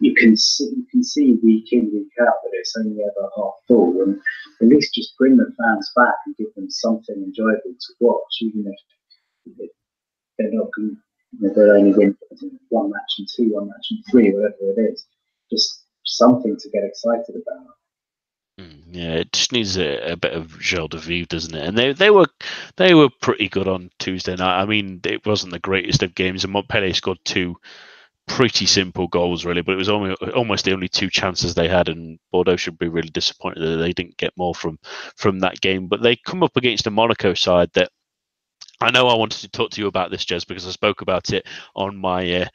you can see week in, week out that it's only ever half full, and at least just bring the fans back and give them something enjoyable to watch, even if they're not going, they're only win one match and two, one match and three, whatever it is, just something to get excited about. Yeah, it just needs a bit of joie de vivre, doesn't it? And they were pretty good on Tuesday night. I mean, it wasn't the greatest of games, and Montpellier scored two pretty simple goals, really, but it was almost the only two chances they had, and Bordeaux should be really disappointed that they didn't get more from that game. But they come up against a Monaco side that I know I wanted to talk to you about this, Jez, because I spoke about it on my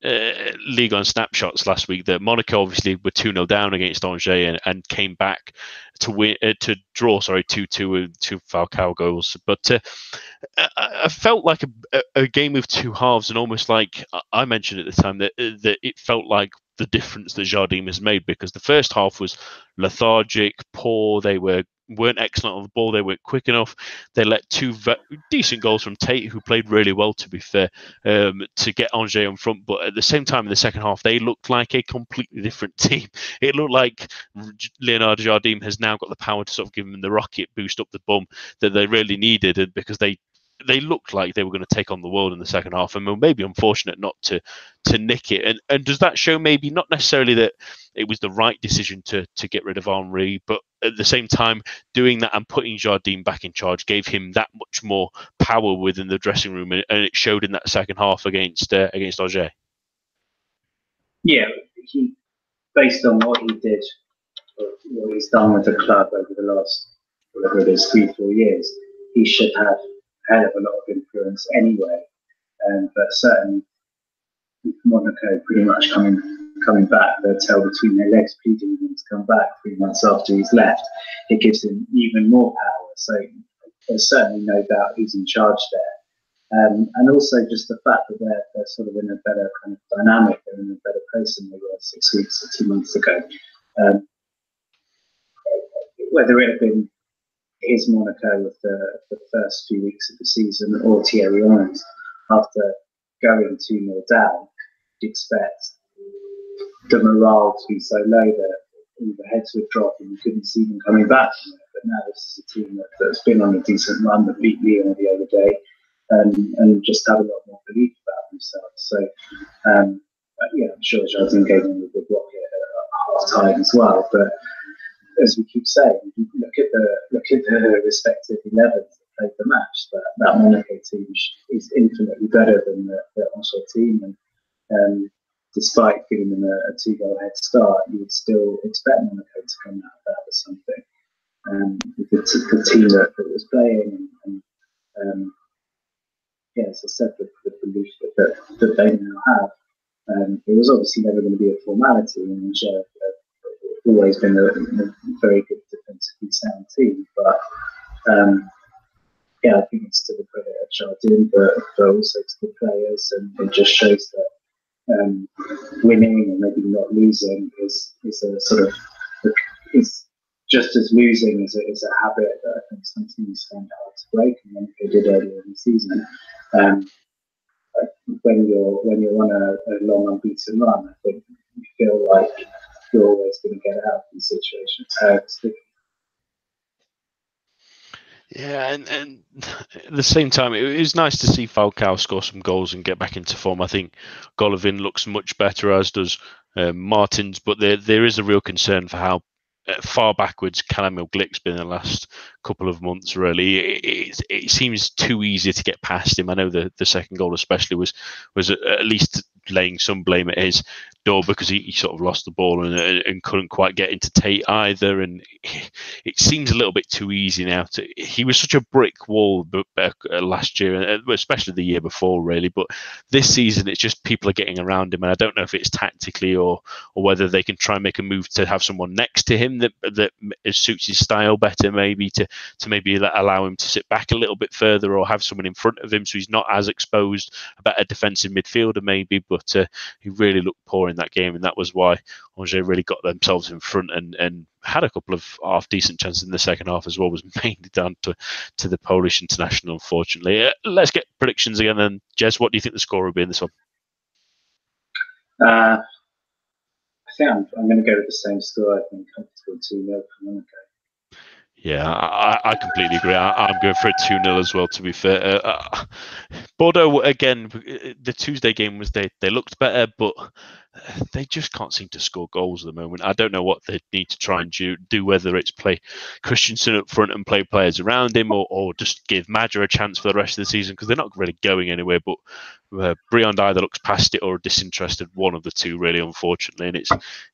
League on Snapshots last week. That Monaco obviously were 2-0 down against Angers and came back to win, to draw 2-2 with two Falcao goals. But I felt like a game of two halves, and almost like I mentioned at the time that it felt like the difference that Jardim has made, because the first half was lethargic, poor. They weren't excellent on the ball. They weren't quick enough. They let two decent goals from Tate, who played really well, to be fair, to get Angers on front. But at the same time, in the second half, they looked like a completely different team. It looked like Leonard Jardim has now got the power to sort of give them the rocket boost up the bum that they really needed, and because they looked like they were going to take on the world in the second half, and were maybe unfortunate not to nick it. And does that show maybe not necessarily that it was the right decision to get rid of Henry, but at the same time doing that and putting Jardim back in charge gave him that much more power within the dressing room, and it showed in that second half against Angers? Yeah, he, based on what he did, what he's done with the club over the last, whatever it is, 3-4 years, he should have a hell of a lot of influence anyway. But certainly, with Monaco pretty much coming back, their tail between their legs, pleading him to come back 3 months after he's left, it gives him even more power. So there's certainly no doubt he's in charge there. And also just the fact that they're sort of in a better kind of dynamic, they're in a better place than they were 6 weeks or 2 months ago. Whether it had been his Monaco with the first few weeks of the season, or Thierry Henry's after going 2-0 down, you'd expect the morale to be so low that all the heads would drop and you couldn't see them coming back. but now this is a team that's been on a decent run, that beat Lyon the other day, and just have a lot more belief about themselves. So, I'm sure Johnson gave them a good rocket at half time as well. But as we keep saying, look at the respective 11s that played the match. That Monaco team is infinitely better than the Angers team, and despite giving them a 2-goal head start, you would still expect Monaco to come out of that with something. The team that was playing, and as I said, the belief that they now have. It was obviously never going to be a formality, and Angers have always been a very good defensively sound team. But I think it's to the credit of Jardine, but also to the players, and it just shows that winning and maybe not losing is a sort of is just as losing as a habit that I think some teams find hard to break, and when they did earlier in the season. When you're on a long unbeaten run, I think you feel like you're always going to get out of these situations. Yeah, and at the same time, it was nice to see Falcao score some goals and get back into form. I think Golovin looks much better, as does Martins, but there is a real concern for how far backwards Calamil Glick's been in the last couple of months. Really, it seems too easy to get past him. I know the second goal especially was at least laying some blame at his door, because he sort of lost the ball and couldn't quite get into Tate either, and it seems a little bit too easy now. He was such a brick wall last year, especially the year before, really, but this season it's just people are getting around him, and I don't know if it's tactically or whether they can try and make a move to have someone next to him that suits his style better, maybe to maybe allow him to sit back a little bit further, or have someone in front of him so he's not as exposed, a better defensive midfielder maybe. But he really looked poor in that game, and that was why Angers really got themselves in front and had a couple of half decent chances in the second half as well. Was mainly down to the Polish international, unfortunately. Let's get predictions again then. Jez, what do you think the score will be in this one? I think I'm going to go with the same score. I think comfortable 2-0 for Monaco. Yeah, I completely agree. I'm going for a 2-0 as well, to be fair. Bordeaux, again, the Tuesday game was they looked better, but they just can't seem to score goals at the moment. I don't know what they need to try and do, whether it's play Christensen up front and play players around him, or just give Madger a chance for the rest of the season, because they're not really going anywhere. But Briand either looks past it or disinterested, one of the two, really, unfortunately, and it's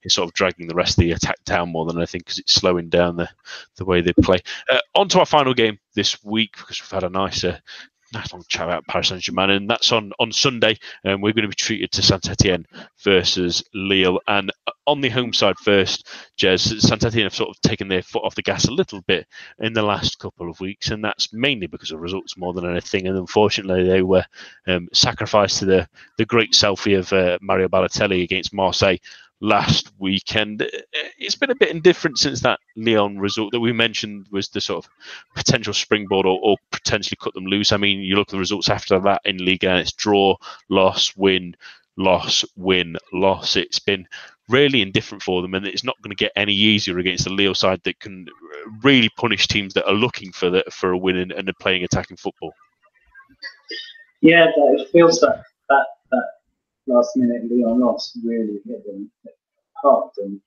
sort of dragging the rest of the attack down more than I think, because it's slowing down the way they play. On to our final game this week, because we've had a nice long chat about Paris Saint-Germain, and that's on Sunday, and we're going to be treated to Saint-Etienne versus Lille. And on the home side first, Jez, Saint-Etienne have sort of taken their foot off the gas a little bit in the last couple of weeks, and that's mainly because of results more than anything. And unfortunately, they were sacrificed to the great selfie of Mario Balotelli against Marseille last weekend. It's been a bit indifferent since that Lyon result that we mentioned was the sort of potential springboard or potentially cut them loose. I mean, you look at the results after that in Ligue, and it's draw, loss, win, loss, win, loss. It's been really indifferent for them, and it's not going to get any easier against the Lille side that can really punish teams that are looking for a win and are playing attacking football. Yeah, it feels that last minute Lyon loss really hit them hard, and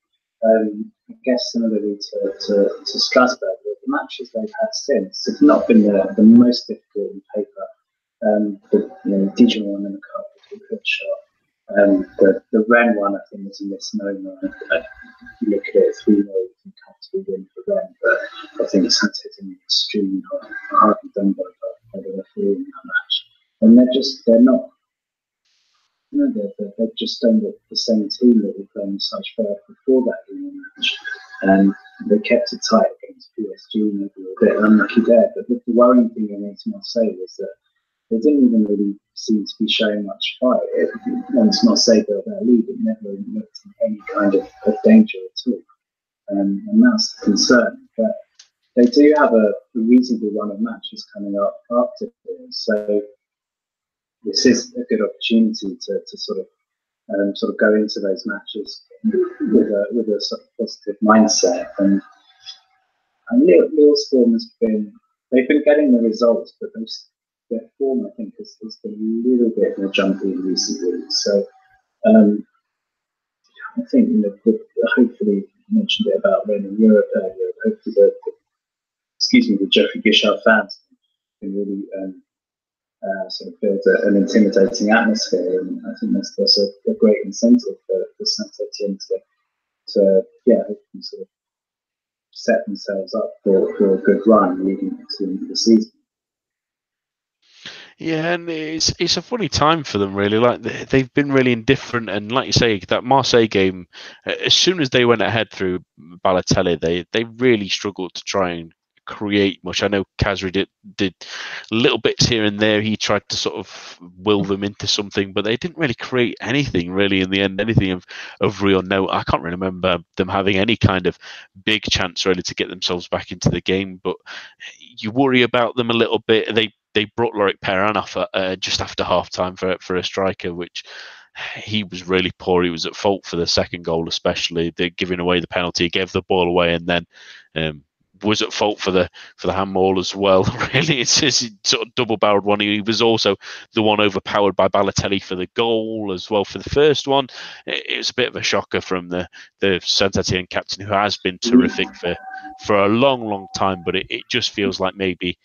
I guess similarly to Strasbourg, the matches they've had since have not been the most difficult on paper. Dijon one in the cup was a good shot. The Rennes one, I think, was a misnomer. You look at it, 3-0, you can comfortably win for Rennes, but I think it's hitting extremely hardly done by the referee in that match, and they're not. They've just done the same team that were playing such fair before that match, and they kept it tight against PSG. Maybe a bit unlucky there, but the worrying thing against Marseille was that they didn't even really seem to be showing much fight. Once Marseille built their lead, it never looked in any kind of danger at all, and that's the concern. But they do have a reasonable run of matches coming up after this, so this is a good opportunity to sort of go into those matches with a sort of positive mindset. And And Lille's form has been, they've been getting the results, but their form, I think, has been a little bit more jumpy in recent weeks. So I think, hopefully, you mentioned it about Rennes in Europe earlier, hopefully the Geoffrey Guichard fans can really sort of build an intimidating atmosphere, and I think that's a great incentive for Saint-Etienne to sort of set themselves up for a good run leading into the season. Yeah, and it's a funny time for them, really. Like they've been really indifferent, and like you say, that Marseille game, as soon as they went ahead through Balotelli, they really struggled to try and create much. I know Khazri did little bits here and there. He tried to sort of will them into something, but they didn't really create anything really in the end, anything of real note. I can't really remember them having any kind of big chance really to get themselves back into the game, but you worry about them a little bit. They brought Loic Perrin off just after half time for a striker, which he was really poor. He was at fault for the second goal, especially. They're giving away the penalty, gave the ball away, and then was at fault for the handball as well. Really, it's sort of double-barreled one. He was also the one overpowered by Balotelli for the goal as well for the first one. It was a bit of a shocker from the Saint-Etienne captain, who has been terrific for a long time, but it just feels like maybe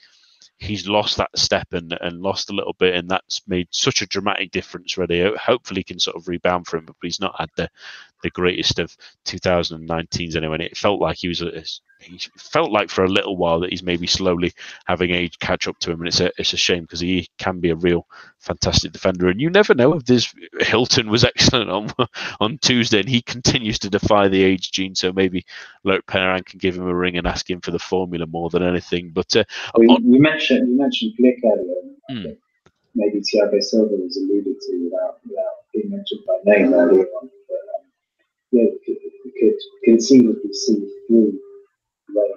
he's lost that step and lost a little bit, and that's made such a dramatic difference. Really, hopefully, he can sort of rebound from it, but he's not had the greatest of 2019s anyway. And it felt like he felt like for a little while that he's maybe slowly having age catch up to him, and it's a shame because he can be a real fantastic defender. And you never know if this Hilton was excellent on Tuesday, and he continues to defy the age gene. So maybe Loic Perrin can give him a ring and ask him for the formula more than anything. But you mentioned Glick earlier. I think maybe Thiago Silva was alluded to without being mentioned by name earlier on. But we could conceivably see through the way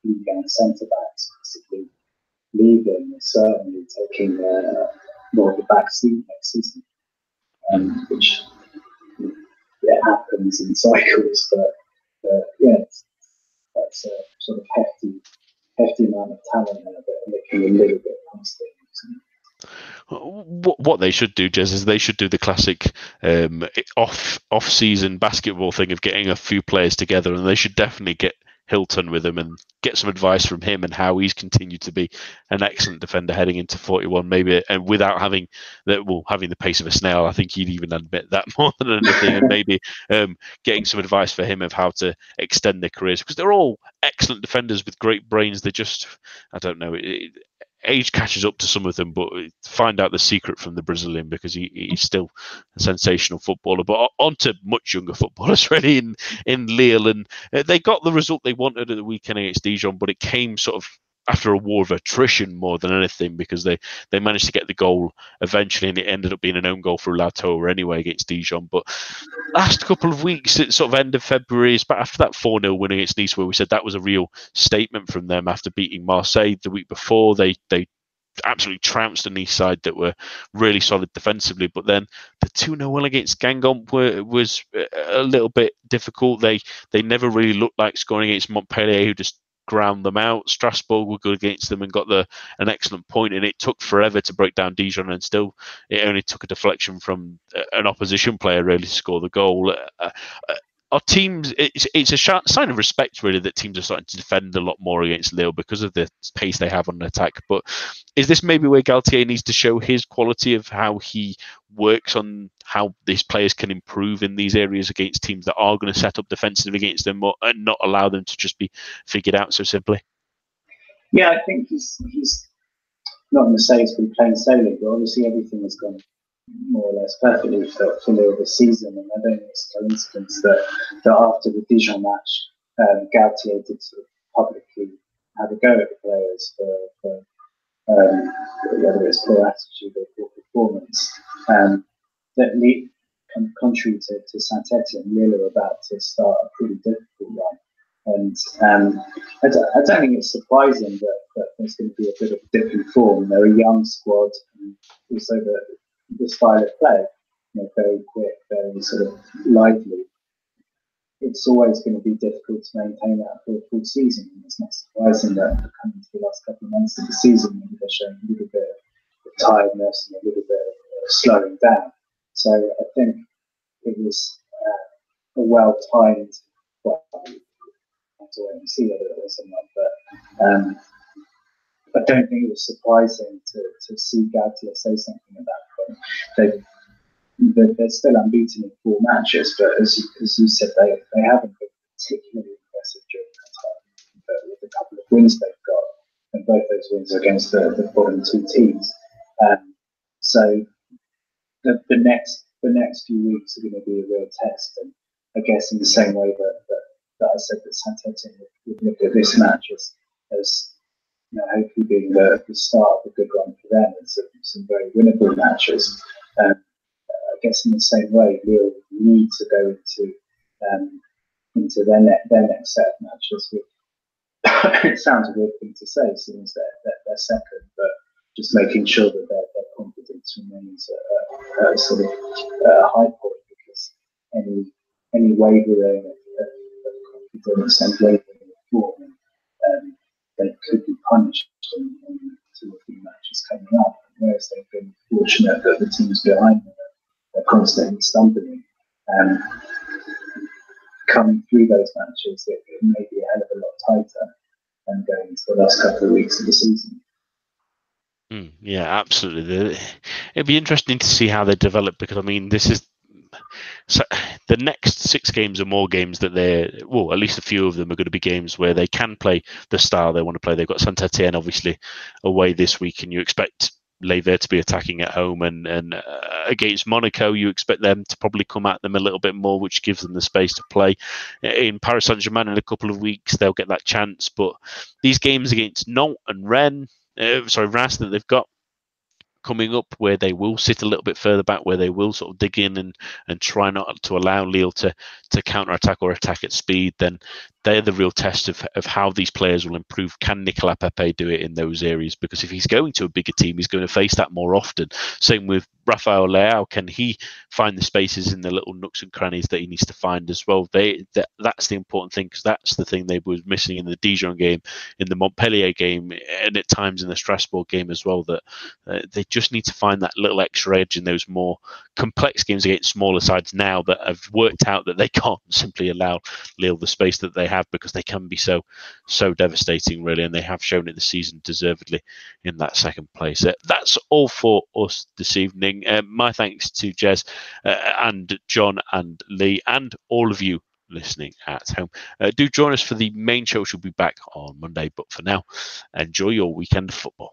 Ligue and centre backs basically leaving and certainly taking more of the back seat next season, which happens in cycles. But that's a sort of hefty amount of talent there that are looking a little bit past it. What they should do, Jez, is they should do the classic off-season basketball thing of getting a few players together, and they should definitely get Hilton with him and get some advice from him and how he's continued to be an excellent defender heading into 41, maybe, and without having the pace of a snail. I think he'd even admit that more than anything, and maybe getting some advice for him of how to extend their careers, because they're all excellent defenders with great brains. They're just, I don't know, age catches up to some of them, but find out the secret from the Brazilian, because he's still a sensational footballer. But on to much younger footballers really in Lille, and they got the result they wanted at the weekend against Dijon, but it came sort of after a war of attrition more than anything, because they managed to get the goal eventually, and it ended up being an own goal for Latour anyway against Dijon. But last couple of weeks, at sort of end of February, but after that 4-0 win against Nice, where we said that was a real statement from them after beating Marseille the week before, they absolutely trounced a Nice side that were really solid defensively. But then the 2-0 win against Guingamp was a little bit difficult. They never really looked like scoring against Montpellier, who just ground them out. Strasbourg were good against them and got an excellent point, and it took forever to break down Dijon, and still it only took a deflection from an opposition player really to score the goal. Our teams, it's a sign of respect really that teams are starting to defend a lot more against Lille because of the pace they have on attack. But is this maybe where Galtier needs to show his quality of how he works on how these players can improve in these areas against teams that are going to set up defensively against them, and not allow them to just be figured out so simply? Yeah, I think he's not going to say it's been plain sailing, but obviously everything has gone more or less perfectly for Lille this season, and I don't think it's a coincidence that after the Dijon match, Galtier did sort of publicly have a go at the players for whether it's poor attitude or poor performance. That contrary to Saint-Etienne, Lille are about to start a pretty difficult run. And I don't think it's surprising that there's going to be a bit of a dip in form. They're a young squad, and also the style of play, very quick, very sort of lively. it's always going to be difficult to maintain that for a full season. And it's not surprising that coming to the last couple of months of the season, maybe they're showing a little bit of tiredness and a little bit of slowing down. So I think it was a well-timed. Well, I have to wait and see whether it was or not. But I don't think it was surprising to see Gautier say something at that point. They're still unbeaten in 4 matches, but as you said, they haven't been particularly impressive during that time. But with a couple of wins they've got, and both those wins are against the bottom 2 teams. So the next few weeks are going to be a real test. And I guess in the same way that I said that Saint-Etienne would look at this match as hopefully being the start of a good run for them and some very winnable matches. I guess in the same way, we'll need to go into their next set of matches with. It sounds a weird thing to say, since they're second, but just making sure that their confidence remains at a sort of high point, because any wavering of confidence and wavering of form, they could be punished in 2 or 3 matches coming up. Whereas they've been fortunate that the teams behind them are constantly stumbling. Coming through those matches, it may be a hell of a lot tighter than going into the last couple of weeks of the season. Yeah, absolutely. It'd be interesting to see how they develop, because I mean, this is the next 6 games are more games that at least a few of them are going to be games where they can play the style they want to play. They've got Saint-Etienne obviously away this week, and you expect Ligue to be attacking at home, and against Monaco you expect them to probably come at them a little bit more, which gives them the space to play. In Paris Saint-Germain in a couple of weeks they'll get that chance, but these games against Nantes and Rennes that they've got coming up, where they will sit a little bit further back, where they will sort of dig in and try not to allow Lille to counter-attack or attack at speed, then they're the real test of how these players will improve. Can Nicolas Pepe do it in those areas? Because if he's going to a bigger team, he's going to face that more often. Same with Rafael Leao. Can he find the spaces in the little nooks and crannies that he needs to find as well? That's the important thing, because that's the thing they were missing in the Dijon game, in the Montpellier game, and at times in the Strasbourg game as well, that they just need to find that little extra edge in those more complex games against smaller sides now that have worked out that they can't simply allow Lille the space that they have, because they can be so devastating, really, and they have shown it this season deservedly in that second place. That's all for us this evening. My thanks to Jez and John and Lee and all of you listening at home. Do join us for the main show, which will be back on Monday, but for now, enjoy your weekend of football.